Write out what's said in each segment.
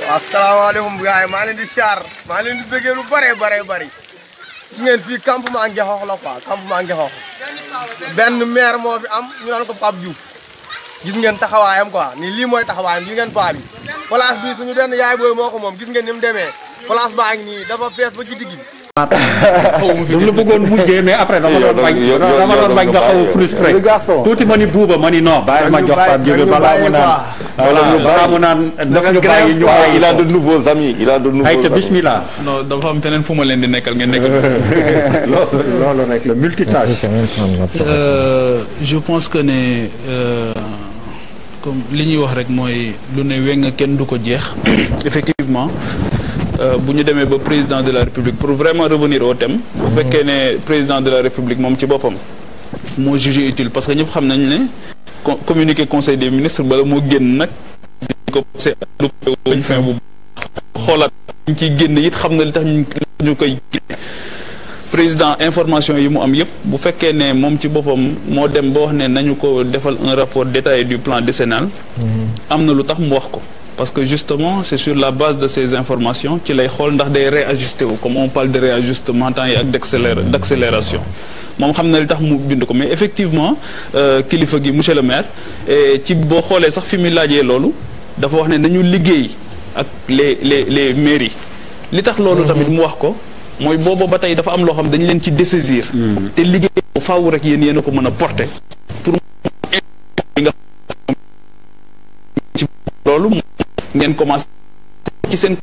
asalaamaaleykum gars yi maa leen di char maa leen di bëggee lu bëri gis ngeen fii campement Ngexox la quoi campement Ngexox benn maire moo fi am ñu naan ko Pape Diouf gis ngeen taxawaayam quoi ni lii mooy taxawaayam gis ngeen paa bi place bi suñu benn yaay booy moo ko moom gis ngeen ni mu demee place baa ngi nii dafa fees ba ci digg bi. dama la bëggoon mujjee mais après dama doon bañ nga xaw a frustré tuuti ma ni buuba ma ni non bàyyi ma jox Pape Diouf balaa mu naan daf ñu bàyyi ñu il a de nouveaux amis il a de nouveaux amis. bismillah. non dafa am teneen fu ma leen di nekkal ngeen nekkal. loolu rek la multitâche. je pense que ne comme li ñuy wax rek mooy lu ne weng kenn du ko jeex effectivement. bu ñu demee ba président de la république pour vraiment revenir au thème. bu fekkee ne président de la république moom ci boppam moo jugé utile parce que ñëpp xam nañ ne communiqué conseil des ministres bala moo génn nag di ko passé wañ fin bu xoolaat ñu ciy génn it xam na li tax ñu koy président information yi mu am yëpp bu fekkee ne moom ci boppam moo dem ba wax ne nañu ko defal un rapport détaillé du plan décennal am na lu tax mu wax ko parce que justement c'est sur la base de ces informations ci lay xool ndax day réajusté wu comme on parle de réajustement temps yi ak d'accélération moom xam na li tax mu bind ko mais effectivement kilifa gi monsieur le maire ci boo xoolee sax fi muy laajee loolu dafa wax ne nañu liggéey ak les mairies li tax loolu tamit mu wax ko mooy boobu ba tey dafa am loo xam dañu leen ci dessaisir te liggéey bu faaw rek yéen a ko mën a porter pour nga ci loolu ngeen commencé ci seen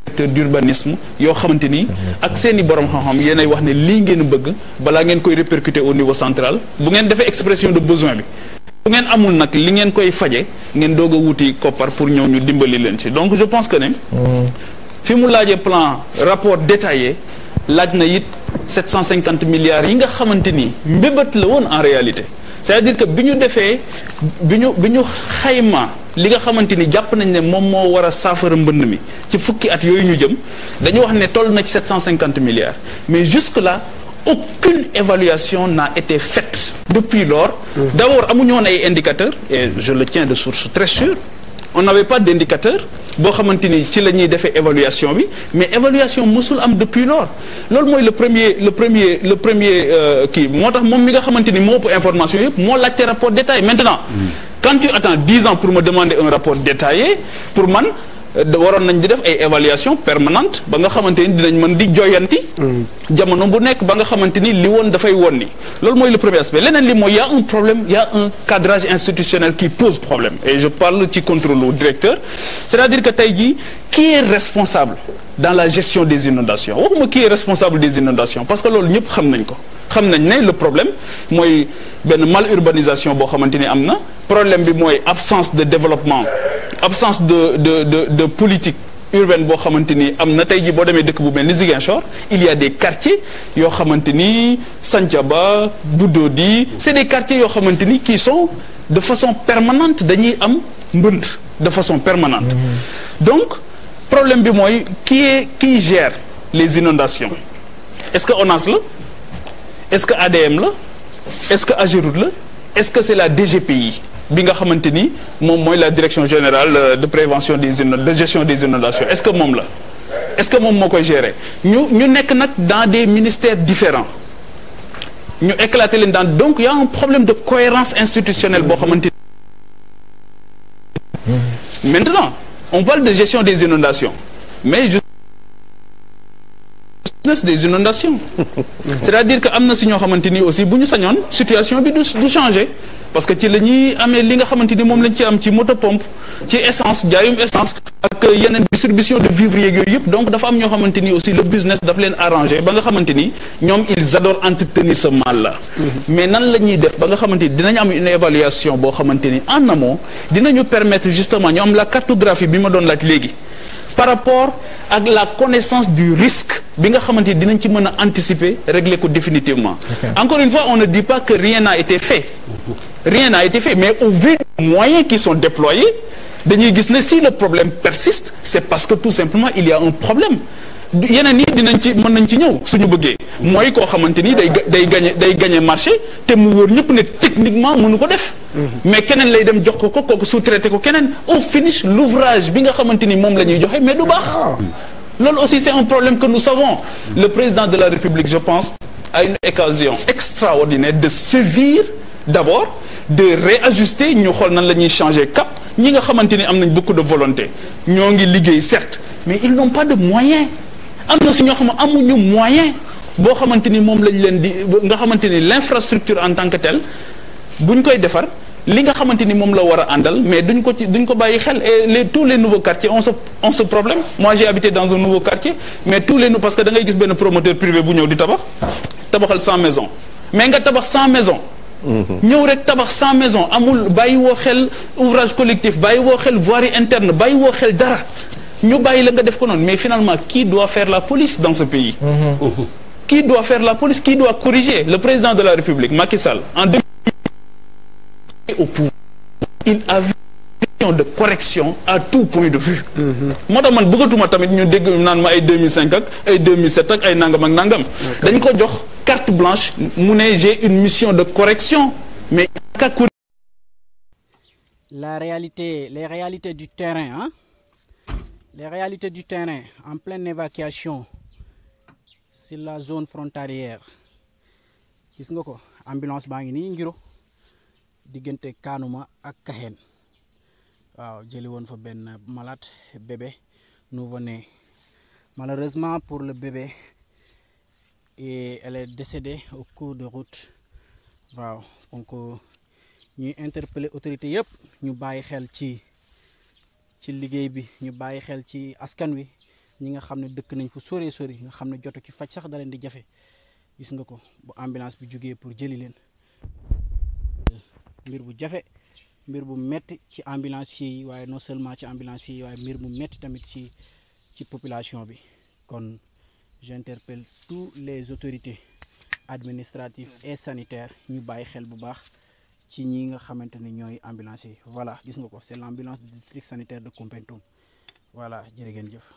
secteur d'urbanisme yoo xamante ni ak seen i borom xam-xam yéenay wax ne lii ngeen bëgg balaa ngeen koy répercuter au niveau central bu ngeen defee expression de besoin bi bu ngeen amul nag li ngeen koy faje ngeen doog a wuti koppar pour ñëw ñu dimbali leen ci donc je pense que ne fi mu laajee plan rapport détaillé laaj na it 750 milliards yi nga xamante ni mbébét la woon en réalité c'est-à-dire que bi ñu defee bi ñu xayma li nga xamante ni jàpp nañ ne moom moo war a saafara mbënd mi ci fukki at yooyu ñu jëm dañu wax ne toll na ci 750 milliards mais jusque-là aucune évaluation n'a été faite depuis lors d'abord amuñu woon ay indicateurs et je le tiens de source très sûre on n'avait pas d'indicateur boo xamante ni ci la ñuy defee évaluation bi mais évaluation mosul am depuis lors loolu mooy le premier kii moo tax moom mi nga xamante ni moo ëpp information yëpp moo laajte rapport détaillé maintenant quand tu attends 10 ans pour me demander un rapport détaillé pour man waroon nañ di def ay évaluation permanente ba nga xamante ni dinañ mën di joyanti jamono bu nekk ba nga xamante ni li woon dafay woon ni loolu mooy le premier aspect leneen li mooy y a un problème y a un cadrage institutionnel qui pose problème et je parle ci contrôle au directeur c'est-à-dire que tey jii qui est responsable dans la gestion des inondations waxuma qui est responsable des inondations parce que loolu ñëpp xam nañ ko xam nañ ne le problème mooy benn mal urbanisation boo xamante ni am na problème bi mooy absence de développement absence de politique urbaine boo xamante ni am na tey jii boo demee dëkk bu mel ni Ziguinchor il y a des quartiers yoo xamante ni Santhiaba Budodi c'est des quartiers yoo xamante ni qui sont de façon permanente dañuy am mbënd de façon permanente donc problème bi mooy qui gère les inondations est-ce que ONAS la est-ce que ADM la est-ce que AGEROUTE la est-ce que c'est la DGPI bi nga xamante ni moom mooy la direction générale de prévention de gestion des inondations est-ce que moom la est-ce que moom moo koy gérer ñu nekk nag dans des ministères différents ñu éclater leen dans donc il y a un problème de cohérence institutionnelle boo xamante ni maintenant on parle de gestion des inondations mais des inondations c'est-à-dire que am na si ñoo xamante ni aussi bu ñu sañoon situation bi du changer parce que ci la ñuy amee li nga xamante ni moom lañ ci am ci moto pompe ci essence jaayum essence ak yeneen distribution de vivres yeeg yooyu yëpp donc dafa am ñoo xamante ni aussi le business daf leen arranger ba nga xamante ni ñoom ils adorent entretenir ce mal là mais nan la ñuy def ba nga xamante ni dinañ am une évaluation boo xamante ni en amont dinañu permettre justement ñu am la cartographie bi ma doon laaj léegi par rapport ak la connaissance du risque bi nga xamante ni dinañ ci mën a anticiper régler ko définitivement encore une fois on ne dit pas que rien n'a été fait mais au vu des moyens qui sont déployés dañuy gis ne si le problème persiste c'est parce que tout simplement il y a un problème yeneen yi dinañ ci mën nañ ci ñëw suñu bëggee mooy koo xamante ni day gagner marché te mu wóor ñëpp ne techniquement mënu ko def mais keneen lay dem jox ko kooku sous-traité ko keneen au finish l'ouvrage bi nga xamante ni moom la ñuy joxe mais du baax loolu aussi c'est un problème que nous savons le président de la République je pense a une occasion extraordinaire de sévir d'abord de réajuster ñu xool nan la ñuy changer cap ñi nga xamante ni am nañ beaucoup de volonté ñoo ngi liggéey certes mais ils n'ont pas de moyens am na si ñoo xam ne amuñu moyen boo xamante ni moom lañ leen di nga xamante ni l'infrastructure en tant que telle buñ koy defar li nga xamante ni moom la war a àndal mais duñ ko bàyyi xel et tous les nouveaux quartiers ont ce problème moi j'ai habité dans un nouveau quartier mais parce que da ngay gis benn promoteur privé bu ñëw di tabaxal 100 maisons mais nga tabax 100 maisons ñëw rek tabax 100 maisons amul bàyyi woo xel ouvrage collectif bàyyi woo xel voirie interne bàyyi woo xel dara ñu bàyyi la nga def ko noonu mais finalement qui doit faire la police dans ce pays qui doit faire la police qui doit corriger le président de la République Macky Sall en 2000 au pouvoir il avait une de correction à tout point de vue moo tax man bëggatuma tamit ñu dégg naan ma ay 2005 ak ay 2007 ak ay nangam ak nangam dañ ko jox carte blanche mu ne j'ai une mission de correction mais les réalités du terrain hein les réalités du terrain en pleine évacuation sur la zone frontalière gis nga ko ambulance baa ngi nii Ngiro diggante Kanuma ak Kahen waaw jëli woon fa benn malade bébé nouveau-né malheureusement pour le bébé et elle est décédée au cours de route waaw donc ñuy interpeller autorité yëpp ñu bàyyi xel ci liggéey bi ñu bàyyi xel ci askan wi ñi nga xam ne dëkk nañ fu sori nga xam ne jotu ki faj sax da leen di jafe gis nga ko bu ambulance bi jógee pour jëli leen mbir bu jafe mbir bu metti ci ambulanciers yi waaye non seulement ci ambulanciers yi waaye mbir bu metti tamit ci population bi kon j'interpelle tous les autorités administratives et sanitaires ñu bàyyi xel bu baax ci ñi nga xamante ni ñooy ambulanciers yi voilà gis nga ko c'est l'ambulance du district sanitaire de Koumpentoum voilà jërë ngeen jëf